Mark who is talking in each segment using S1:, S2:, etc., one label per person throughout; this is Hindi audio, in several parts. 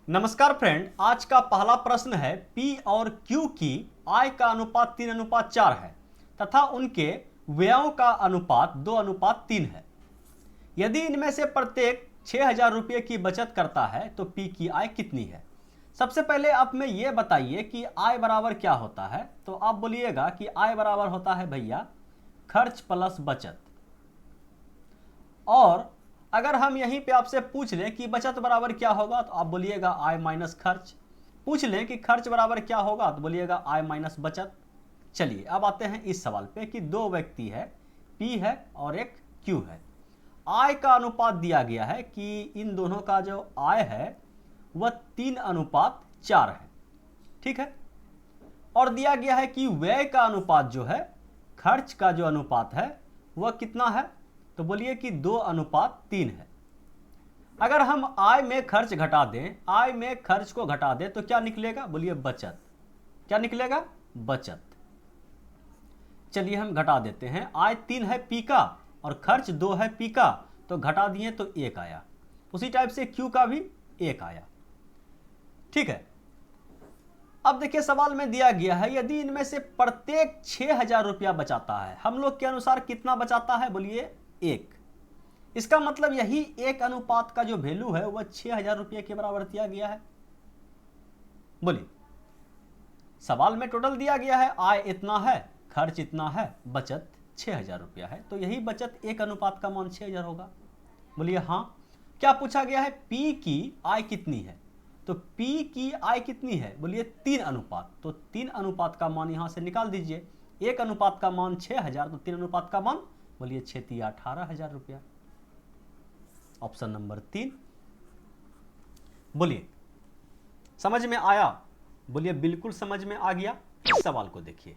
S1: नमस्कार फ्रेंड, आज का पहला प्रश्न है P और Q की आय का अनुपात 3:4 है तथा उनके व्ययों का अनुपात 2:3 है। यदि इनमें से प्रत्येक 6,000 रुपये की बचत करता है तो P की आय कितनी है। सबसे पहले आप में ये बताइए कि आय बराबर क्या होता है। तो आप बोलिएगा कि आय बराबर होता है भैया खर्च प्लस बचत। और अगर हम यहीं पे आपसे पूछ लें कि बचत बराबर क्या होगा तो आप बोलिएगा आय माइनस खर्च। पूछ लें कि खर्च बराबर क्या होगा तो बोलिएगा आय माइनस बचत। चलिए अब आते हैं इस सवाल पे कि दो व्यक्ति है, P है और एक Q है। आय का अनुपात दिया गया है कि इन दोनों का जो आय है वह 3:4 है, ठीक है। और दिया गया है कि व्यय का अनुपात जो है, खर्च का जो अनुपात है वह कितना है, तो बोलिए कि 2:3 है। अगर हम आय में खर्च घटा दें, आय में खर्च को घटा दें तो क्या निकलेगा, बोलिए बचत। क्या निकलेगा, बचत। चलिए हम घटा देते हैं। आय 3 है P का और खर्च 2 है P का, तो घटा दिए तो 1 आया। उसी टाइप से Q का भी 1 आया, ठीक है। अब देखिए सवाल में दिया गया है यदि इनमें से प्रत्येक 6,000 रुपया बचाता है, हम लोग के अनुसार कितना बचाता है, बोलिए 1। इसका मतलब यही एक अनुपात का जो वैल्यू है वह 6,000 रुपये के बराबर दिया गया है। बोलिए, सवाल में टोटल दिया गया है आय इतना है, खर्च इतना है, बचत 6,000 रुपया है, तो यही बचत एक अनुपात का मान 6,000 होगा। बोलिए हाँ। क्या पूछा गया है, P की आय कितनी है, तो P की आय कितनी है, बोलिए 3 अनुपात। तो 3 अनुपात का मान यहां से निकाल दीजिए। एक अनुपात का मान 6,000, तो 3 अनुपात का मान बोलिए 6 18,000 रुपया। Option number 3। बोलिए समझ में आया, बोलिए बिल्कुल समझ में आ गया। इस सवाल को देखिए,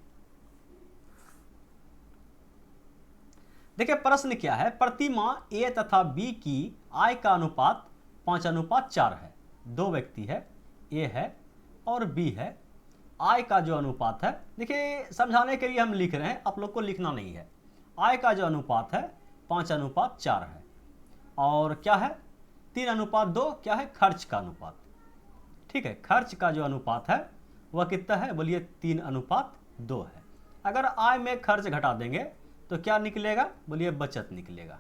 S1: देखिए प्रश्न क्या है, प्रति माह A तथा B की आय का अनुपात 5:4 है। दो व्यक्ति है, A है और B है। आय का जो अनुपात है, देखिए समझाने के लिए हम लिख रहे हैं, आप लोग को लिखना नहीं है। आय का जो अनुपात है 5:4 है और क्या है 3:2 क्या है, खर्च का अनुपात, ठीक है। खर्च का जो अनुपात है वह कितना है, बोलिए 3:2 है। अगर आय में खर्च घटा देंगे तो क्या निकलेगा, बोलिए बचत निकलेगा।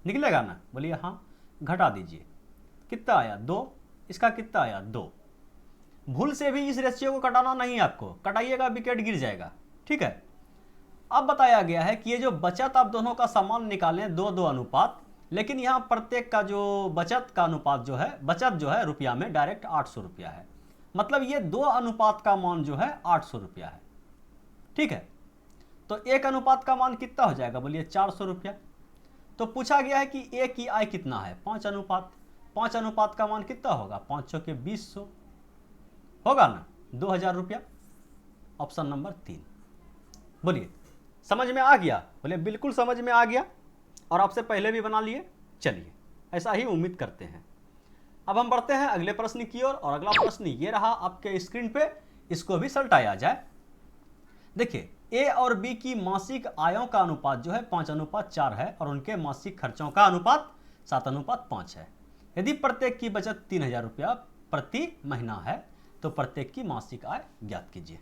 S1: निकलेगा ना, बोलिए हाँ। घटा दीजिए, कितना आया 2, इसका कितना आया 2। भूल से भी इस रेशियो को कटाना नहीं है, आपको कटाइएगा विकेट गिर जाएगा, ठीक है। अब बताया गया है कि ये जो बचत आप दोनों का समान निकालें 2-2 अनुपात, लेकिन यहाँ प्रत्येक का जो बचत का अनुपात जो है, बचत जो है रुपया में डायरेक्ट 800 रुपया है। मतलब ये 2 अनुपात का मान जो है 800 रुपया है, ठीक है। तो एक अनुपात का मान कितना हो जाएगा, बोलिए 400 रुपया। तो पूछा गया है कि ए की आय कितना है, 5 अनुपात। 5 अनुपात का मान कितना होगा, 5 के 20 होगा ना, 2,000 रुपया। Option number 3। बोलिए समझ में आ गया, बोले बिल्कुल समझ में आ गया और आपसे पहले भी बना लिए। चलिए ऐसा ही उम्मीद करते हैं। अब हम बढ़ते हैं अगले प्रश्न की ओर और अगला प्रश्न ये रहा आपके स्क्रीन पे, इसको भी सल्टाया जाए। देखिए ए और बी की मासिक आयों का अनुपात जो है 5:4 है और उनके मासिक खर्चों का अनुपात 7:5 है। यदि प्रत्येक की बचत 3,000 रुपया प्रति महीना है तो प्रत्येक की मासिक आय ज्ञात कीजिए।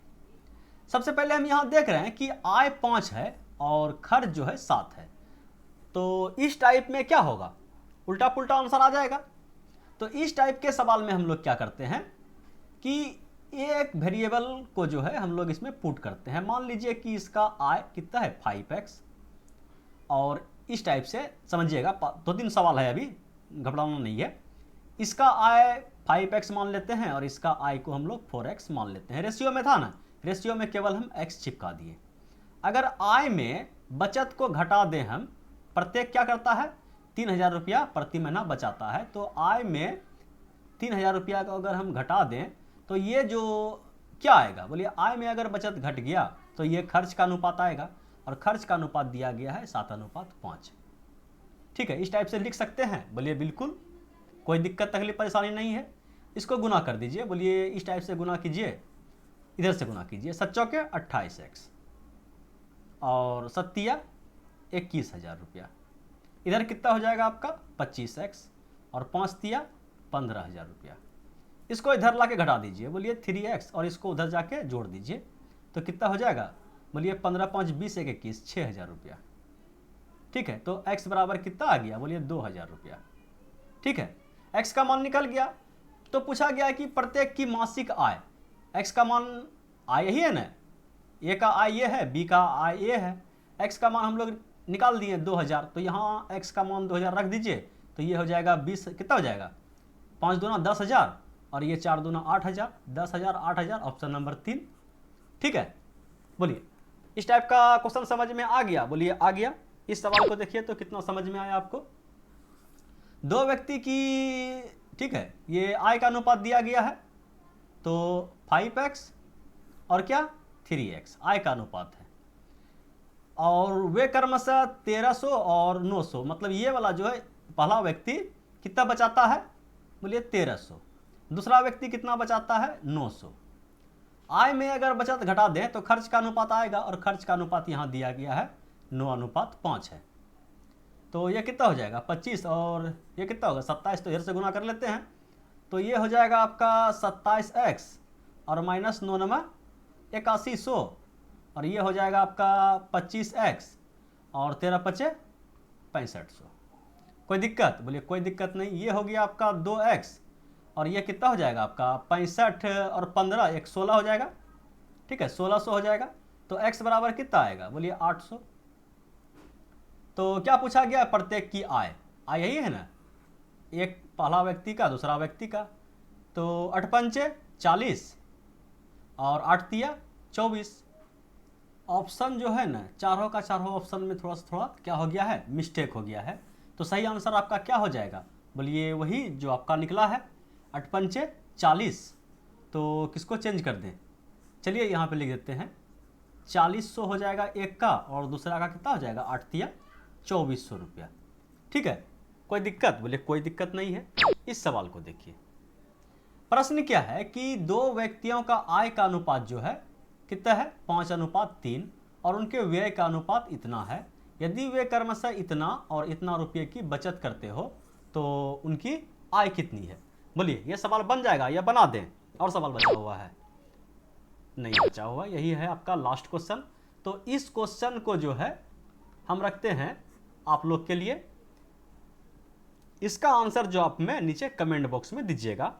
S1: सबसे पहले हम यहां देख रहे हैं कि आय 5 है और खर्च जो है 7 है। तो इस टाइप में क्या होगा, उल्टा पुल्टा आंसर आ जाएगा। तो इस टाइप के सवाल में हम लोग क्या करते हैं कि एक वेरिएबल को जो है हम लोग इसमें पुट करते हैं। मान लीजिए कि इसका आय कितना है 5x, और इस टाइप से समझिएगा, 2-3 सवाल है, अभी घबराना नहीं है। इसका आय 5x मान लेते हैं और इसका आय को हम लोग 4x मान लेते हैं। रेशियो में था ना, रेशियो में केवल हम x चिपका दिए। अगर आय में बचत को घटा दें हम, प्रत्येक क्या करता है 3,000 रुपया प्रति महीना बचाता है, तो आय में 3,000 रुपया को अगर हम घटा दें तो ये जो क्या आएगा, बोलिए आय में अगर बचत घट गया तो ये खर्च का अनुपात आएगा और खर्च का अनुपात दिया गया है 7:5, ठीक है। इस टाइप से लिख सकते हैं, बोलिए बिल्कुल कोई दिक्कत तकलीफ परेशानी नहीं है। इसको गुना कर दीजिए, बोलिए इस टाइप से गुना कीजिए, इधर से गुना कीजिए। 7 के 28x और 7 21,000 रुपया। इधर कितना हो जाएगा आपका 25x और 5 15,000 रुपया। इसको इधर ला के घटा दीजिए, बोलिए 3x और इसको उधर जाके जोड़ दीजिए तो कितना हो जाएगा, बोलिए 15 5 20 1 21 6,000 रुपया। ठीक है, तो x बराबर कितना आ गया, बोलिए 2,000 रुपया। ठीक है, x का मान निकल गया। तो पूछा गया कि प्रत्येक की मासिक आय, x का मान आय यही है ना, a का आय ये है, b का आय ये है, x का मान हम लोग निकाल दिए 2000, तो यहाँ x का मान 2000 रख दीजिए तो ये हो जाएगा 20, कितना हो जाएगा 5 दूना 10,000 और ये 4 दूना 8,000, 10,000 8,000, ऑप्शन नंबर 3। ठीक है, बोलिए इस टाइप का क्वेश्चन समझ में आ गया, बोलिए आ गया। इस सवाल को देखिए तो कितना समझ में आया आपको। दो व्यक्ति की, ठीक है, ये आय का अनुपात दिया गया है तो 5x और क्या 3x आय का अनुपात है, और वे क्रमशः 1300 और 900, मतलब ये वाला जो है पहला व्यक्ति कितना बचाता है, बोलिए 1300, दूसरा व्यक्ति कितना बचाता है 900। आय में अगर बचत घटा दें तो खर्च का अनुपात आएगा, और खर्च का अनुपात यहाँ दिया गया है 9:5 है। तो ये कितना हो जाएगा 25, और ये कितना होगा 27, तो इधर से गुना कर लेते हैं तो ये हो जाएगा आपका 27x और माइनस 9 नमा 8100, और ये हो जाएगा आपका 25x और 13 पचे 6500। कोई दिक्कत, बोलिए कोई दिक्कत नहीं। ये हो गया आपका 2x और ये कितना हो जाएगा आपका 65 और 15 एक 16 हो जाएगा। ठीक है, 1600 हो जाएगा। तो x बराबर कितना आएगा, बोलिए 800। तो क्या पूछा गया, प्रत्येक की आय, आय यही है ना, एक पहला व्यक्ति का दूसरा व्यक्ति का, तो 8 पंचे 40 और 8 तिया 24। ऑप्शन जो है ना चारों का चारों ऑप्शन में थोड़ा क्या हो गया है, मिस्टेक हो गया है। तो सही आंसर आपका क्या हो जाएगा, बोलिए वही जो आपका निकला है 8 पंचे 40। तो किसको चेंज कर दें, चलिए यहाँ पे लिख देते हैं 4400 हो जाएगा एक का, और दूसरा का कितना हो जाएगा 8 तिया 2400 रुपया। ठीक है, कोई दिक्कत, बोले कोई दिक्कत नहीं है। इस सवाल को देखिए, प्रश्न क्या है कि दो व्यक्तियों का आय का अनुपात जो है कितना है 5:3 और उनके व्यय का अनुपात इतना है। यदि वे क्रमशः इतना और इतना रुपये की बचत करते हो तो उनकी आय कितनी है। बोलिए ये सवाल बन जाएगा या बना दें, और सवाल बचा हुआ है, नहीं बचा हुआ, यही है आपका लास्ट क्वेश्चन। तो इस क्वेश्चन को जो है हम रखते हैं आप लोग के लिए। इसका आंसर जो आप में नीचे कमेंट बॉक्स में दीजिएगा।